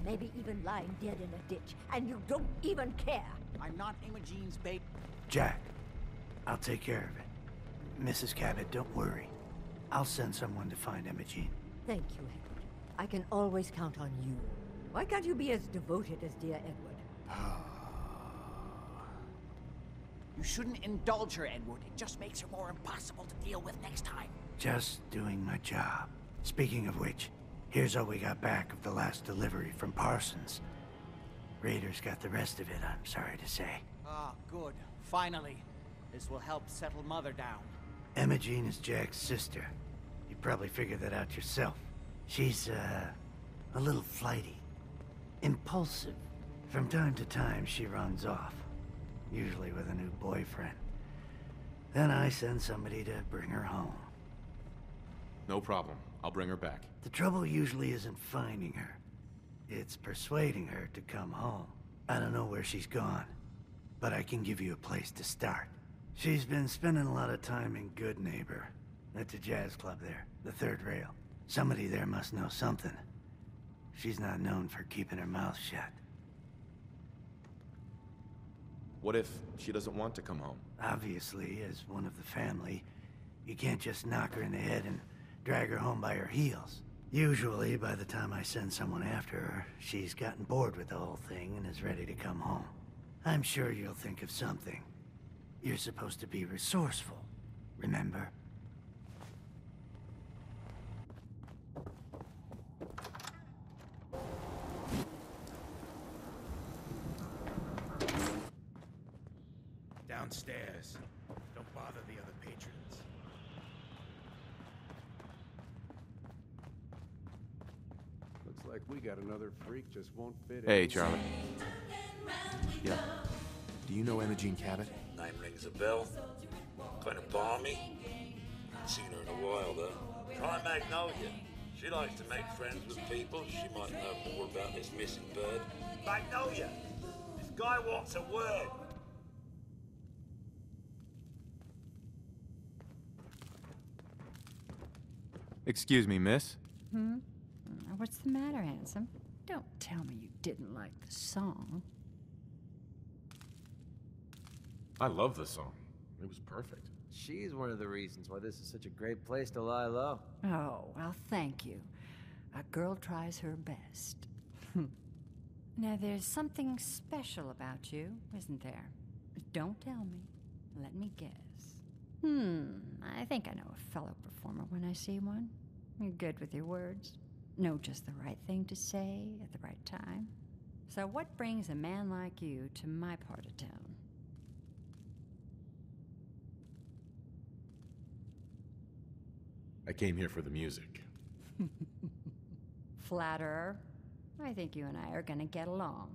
Maybe even lying dead in a ditch, and you don't even care. I'm not Emogene's babe. Jack, I'll take care of it. Mrs. Cabot, don't worry. I'll send someone to find Emogene. Thank you, Edward. I can always count on you. Why can't you be as devoted as dear Edward? You shouldn't indulge her, Edward. It just makes her more impossible to deal with next time. Just doing my job. Speaking of which, here's all we got back of the last delivery from Parsons. Raiders got the rest of it, I'm sorry to say. Ah, good. Finally. This will help settle Mother down. Emogene is Jack's sister. You probably figured that out yourself. She's, a little flighty. Impulsive. From time to time, she runs off. Usually with a new boyfriend. Then I send somebody to bring her home. No problem. I'll bring her back. The trouble usually isn't finding her. It's persuading her to come home. I don't know where she's gone, but I can give you a place to start. She's been spending a lot of time in Good Neighbor. That's a jazz club there, the third rail. Somebody there must know something. She's not known for keeping her mouth shut. What if she doesn't want to come home? Obviously, as one of the family, you can't just knock her in the head and drag her home by her heels. Usually, by the time I send someone after her, she's gotten bored with the whole thing and is ready to come home. I'm sure you'll think of something. You're supposed to be resourceful, remember? Downstairs. Don't bother the other patrons. Looks like we got another freak just won't fit in. Hey, Charlie. Yeah. Do you know Emogene Cabot? Name rings a bell. Kind of balmy. Haven't seen her in a while, though. Try Magnolia. She likes to make friends with people. She might know more about this missing bird. Magnolia! This guy wants a word. Excuse me, miss? What's the matter, handsome? Don't tell me you didn't like the song. I love the song. It was perfect. She's one of the reasons why this is such a great place to lie low. Oh, well, thank you. A girl tries her best. Now, there's something special about you, isn't there? Don't tell me. Let me guess. I think I know a fellow performer when I see one. You're good with your words. Know just the right thing to say at the right time. So what brings a man like you to my part of town? I came here for the music. Flatterer. I think you and I are gonna get along.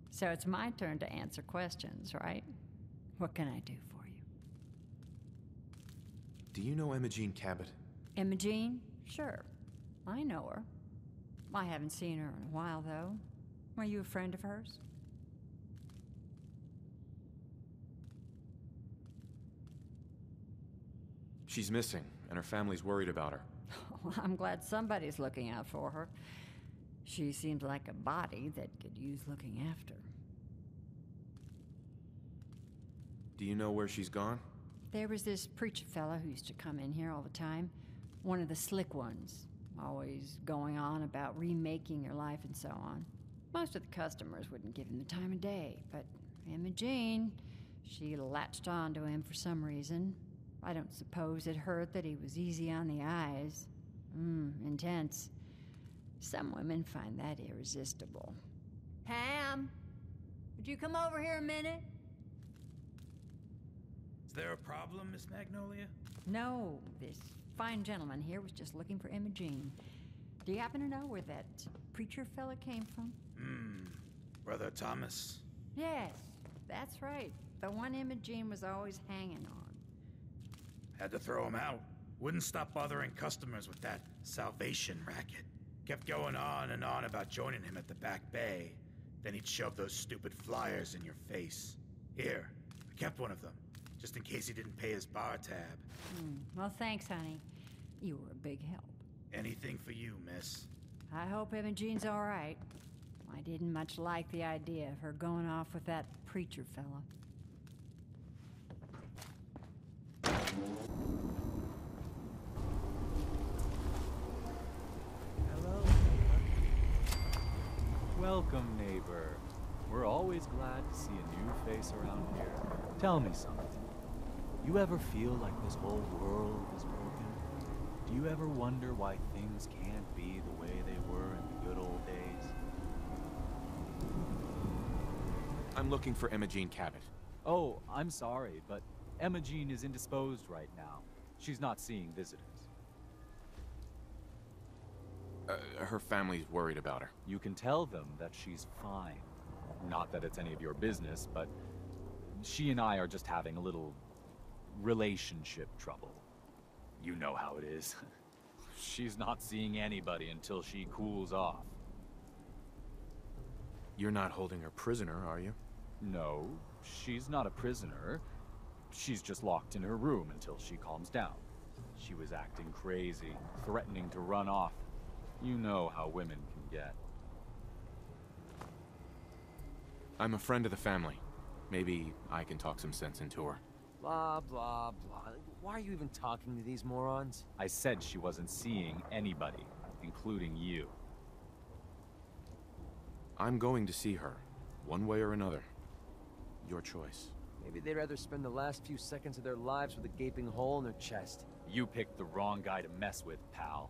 So it's my turn to answer questions, right? What can I do for you? Do you know Emogene Cabot? Emogene? Sure. I know her. I haven't seen her in a while, though. Were you a friend of hers? She's missing, and her family's worried about her. Well, I'm glad somebody's looking out for her. She seems like a body that could use looking after. Do you know where she's gone? There was this preacher fella who used to come in here all the time. One of the slick ones. Always going on about remaking your life and so on. Most of the customers wouldn't give him the time of day, but Emogene, she latched on to him for some reason. I don't suppose it hurt that he was easy on the eyes. Intense. Some women find that irresistible. Pam, would you come over here a minute? Is there a problem, Miss Magnolia? No, this fine gentleman here was just looking for Emogene. Do you happen to know where that preacher fella came from? Brother Thomas? Yes, that's right. The one Emogene was always hanging on. Had to throw him out. Wouldn't stop bothering customers with that salvation racket. Kept going on and on about joining him at the back bay. Then he'd shove those stupid flyers in your face. Here, I kept one of them, just in case he didn't pay his bar tab. Well, thanks, honey. You were a big help. Anything for you, miss. I hope Emogene's all right. I didn't much like the idea of her going off with that preacher fella. Hello. Welcome, neighbor. We're always glad to see a new face around here. Tell me something. You ever feel like this whole world is broken? Do you ever wonder why things can't be the way they were in the good old days? I'm looking for Emogene Cabot. Oh, I'm sorry, but Emogene is indisposed right now. She's not seeing visitors. Her family's worried about her. You can tell them that she's fine. Not that it's any of your business, but she and I are just having a little relationship trouble. You know how it is. She's not seeing anybody until she cools off. You're not holding her prisoner, are you? No, she's not a prisoner. She's just locked in her room until she calms down. She was acting crazy, threatening to run off. You know how women can get. I'm a friend of the family. Maybe I can talk some sense into her. Blah, blah, blah. Why are you even talking to these morons? I said she wasn't seeing anybody, including you. I'm going to see her, one way or another. Your choice. Maybe they'd rather spend the last few seconds of their lives with a gaping hole in their chest. You picked the wrong guy to mess with, pal.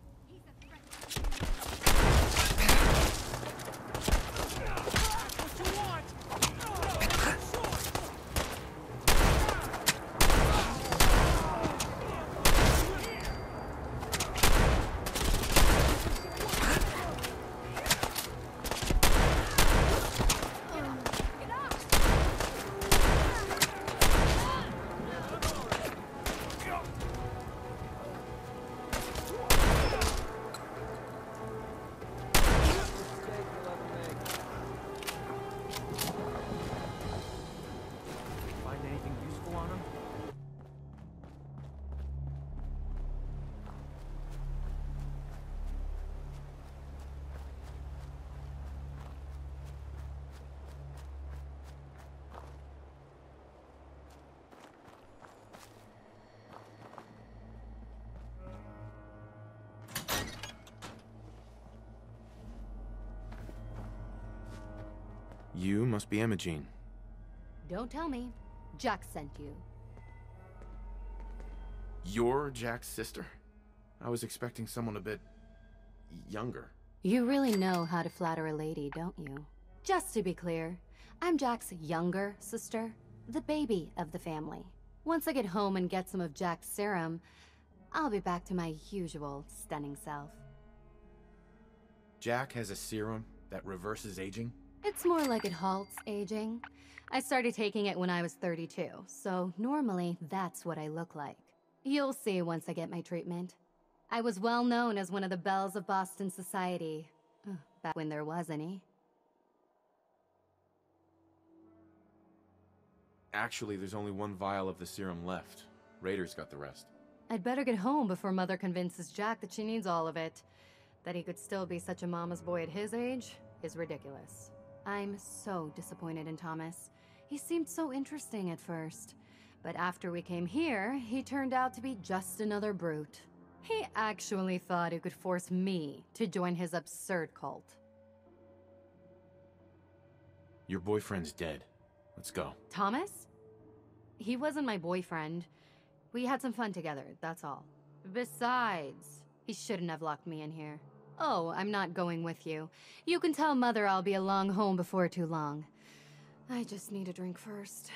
Find anything useful on them? You must be Emogene. Don't tell me. Jack sent you. You're Jack's sister? I was expecting someone a bit younger. You really know how to flatter a lady, don't you? Just to be clear, I'm Jack's younger sister, the baby of the family. Once I get home and get some of Jack's serum, I'll be back to my usual stunning self. Jack has a serum that reverses aging? It's more like it halts aging. I started taking it when I was 32, so normally that's what I look like. You'll see once I get my treatment. I was well known as one of the belles of Boston society, back when there was any. Actually, there's only one vial of the serum left. Raiders got the rest. I'd better get home before Mother convinces Jack that she needs all of it. That he could still be such a mama's boy at his age is ridiculous. I'm so disappointed in Thomas. He seemed so interesting at first. But after we came here, he turned out to be just another brute. He actually thought he could force me to join his absurd cult. Your boyfriend's dead. Let's go. Thomas? He wasn't my boyfriend. We had some fun together, that's all. Besides, he shouldn't have locked me in here. Oh, I'm not going with you. You can tell Mother I'll be along home before too long. I just need a drink first.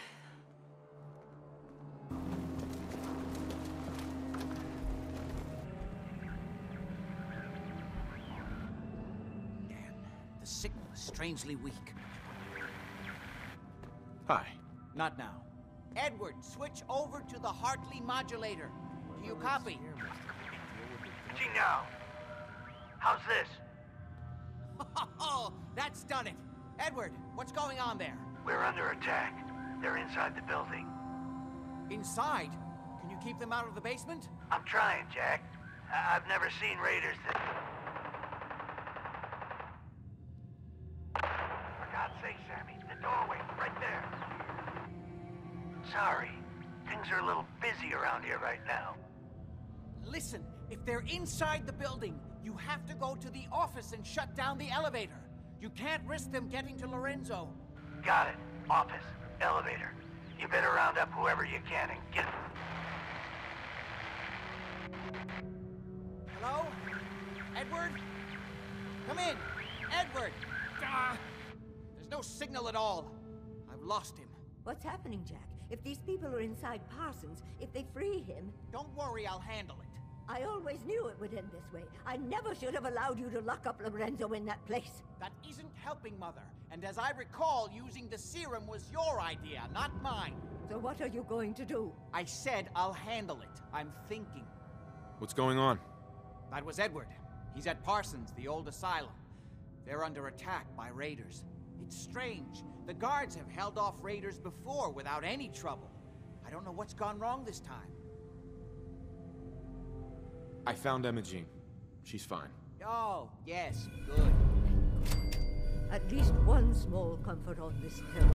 Damn, the signal is strangely weak. Hi. Not now. Edward, switch over to the Hartley modulator. Do you copy? Gino! How's this? Oh, that's done it. Edward, what's going on there? We're under attack. They're inside the building. Inside? Can you keep them out of the basement? I'm trying, Jack. I've never seen raiders that... Sammy. The doorway, right there. Sorry. Things are a little busy around here right now. Listen, if they're inside the building, you have to go to the office and shut down the elevator. You can't risk them getting to Lorenzo. Got it. Office. Elevator. You better round up whoever you can and get... Hello? Edward? Come in. Edward! Ah! There's no signal at all. I've lost him. What's happening, Jack? If these people are inside Parsons, if they free him... Don't worry, I'll handle it. I always knew it would end this way. I never should have allowed you to lock up Lorenzo in that place. That isn't helping, Mother. And as I recall, using the serum was your idea, not mine. So what are you going to do? I said I'll handle it. I'm thinking. What's going on? That was Edward. He's at Parsons, the old asylum. They're under attack by raiders. It's strange. The guards have held off raiders before without any trouble. I don't know what's gone wrong this time. I found Emogene. She's fine. Oh, yes, good. At least one small comfort on this hill.